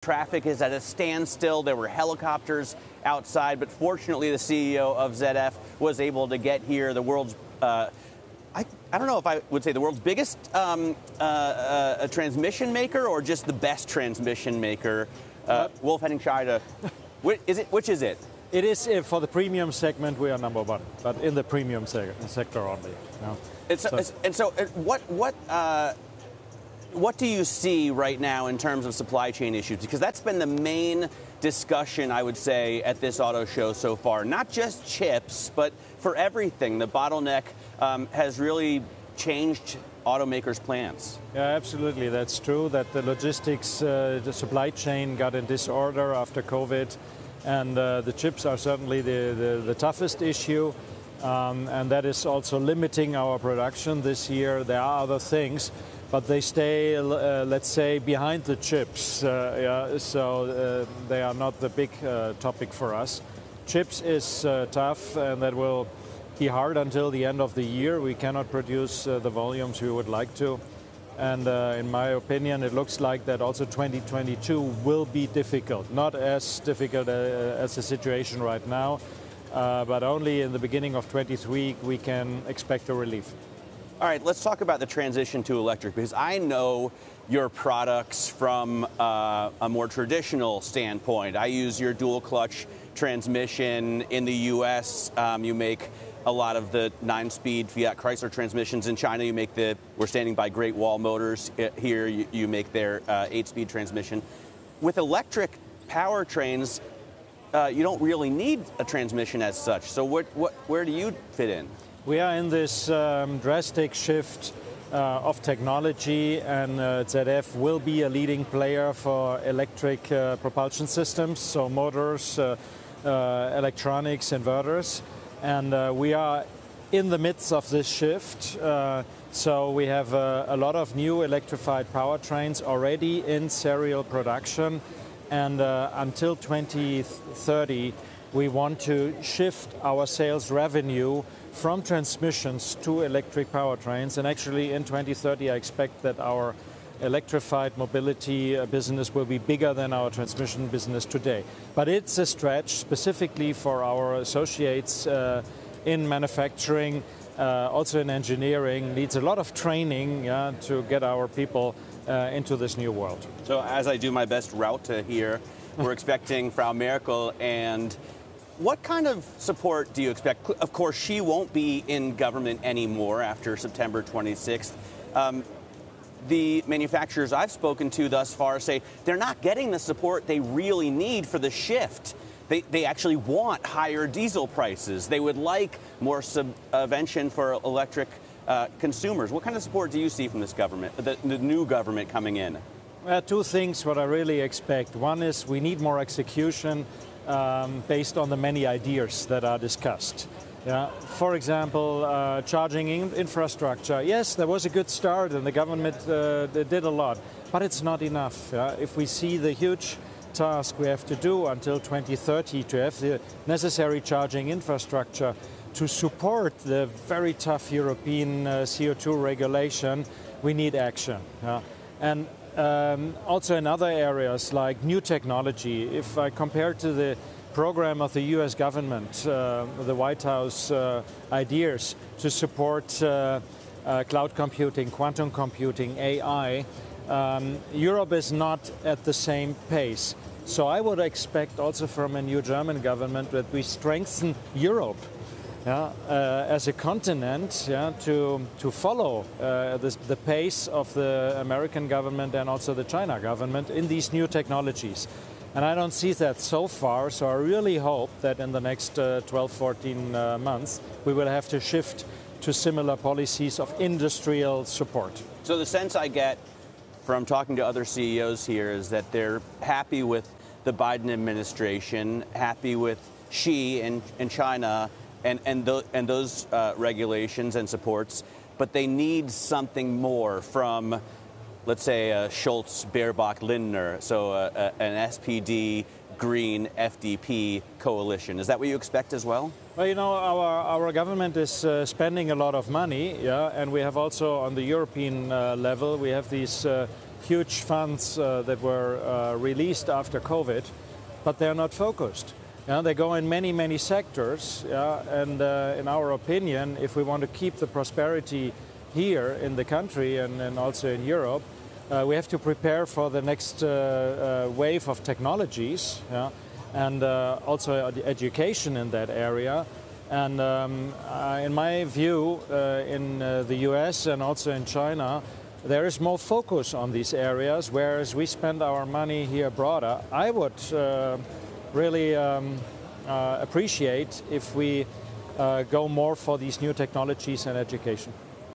Traffic is at a standstill. There were helicopters outside, but fortunately the CEO of ZF was able to get here. The world's, I don't know if I would say the world's biggest a transmission maker or just the best transmission maker. Wolf-Henning Scheider. Which is it? It is for the premium segment. We are number one, but in the premium sector only. What do you see right now in terms of supply chain issues? Because that's been the main discussion, I would say, at this auto show so far. Not just chips, but for everything. The bottleneck has really changed automakers' plans. Yeah, absolutely. That's true that the logistics, the supply chain got in disorder after COVID. And the chips are certainly the toughest issue. And that is also limiting our production this year. There are other things, but they stay, let's say, behind the chips. So they are not the big topic for us. Chips is tough, and that will be hard until the end of the year. We cannot produce the volumes we would like to. And in my opinion, it looks like that also 2022 will be difficult. Not as difficult as the situation right now, but only in the beginning of 23 we can expect a relief. All right, let's talk about the transition to electric, because I know your products from a more traditional standpoint. I use your dual clutch transmission in the US. You make a lot of the 9-speed Fiat Chrysler transmissions. In China, you make we're standing by Great Wall Motors here, you make their 8-speed transmission. With electric powertrains, you don't really need a transmission as such. So where do you fit in? We are in this drastic shift of technology, and ZF will be a leading player for electric propulsion systems, so motors, electronics, inverters. And we are in the midst of this shift. So we have a lot of new electrified powertrains already in serial production. And until 2030, we want to shift our sales revenue from transmissions to electric powertrains. And actually in 2030, I expect that our electrified mobility business will be bigger than our transmission business today. But it's a stretch specifically for our associates in manufacturing, also in engineering. Needs a lot of training to get our people into this new world. So as I do my best route to here, we're expecting Frau Merkel, and what kind of support do you expect? Of course, she won't be in government anymore after September 26th. The manufacturers I've spoken to thus far say they're not getting the support they really need for the shift. They actually want higher diesel prices. They would like more subvention for electric consumers. What kind of support do you see from this government, the new government coming in? Two things what I really expect. One is we need more execution based on the many ideas that are discussed. For example, charging infrastructure. Yes, there was a good start and the government did a lot, but it's not enough. If we see the huge task we have to do until 2030 to have the necessary charging infrastructure to support the very tough European CO2 regulation, we need action. And also in other areas like new technology. If I compare to the program of the US government, the White House ideas to support cloud computing, quantum computing, AI, Europe is not at the same pace. So I would expect also from a new German government that we strengthen Europe as a continent to follow the pace of the American government and also the China government in these new technologies. And I don't see that so far, so I really hope that in the next 12, 14 months, we will have to shift to similar policies of industrial support. So the sense I get from talking to other CEOs here is that they're happy with the Biden administration, happy with Xi in China and those regulations and supports, but they need something more from, let's say, Schultz, Baerbock, Lindner, so an SPD, Green, FDP coalition. Is that what you expect as well? Well, you know, our government is spending a lot of money, and we have also on the European level, we have these huge funds that were released after COVID, but they're not focused. They go in many, many sectors, and in our opinion, if we want to keep the prosperity here in the country and also in Europe, we have to prepare for the next wave of technologies, and also the education in that area. And in my view, in the US and also in China, there is more focus on these areas, whereas we spend our money here broader. I would really appreciate if we go more for these new technologies and education.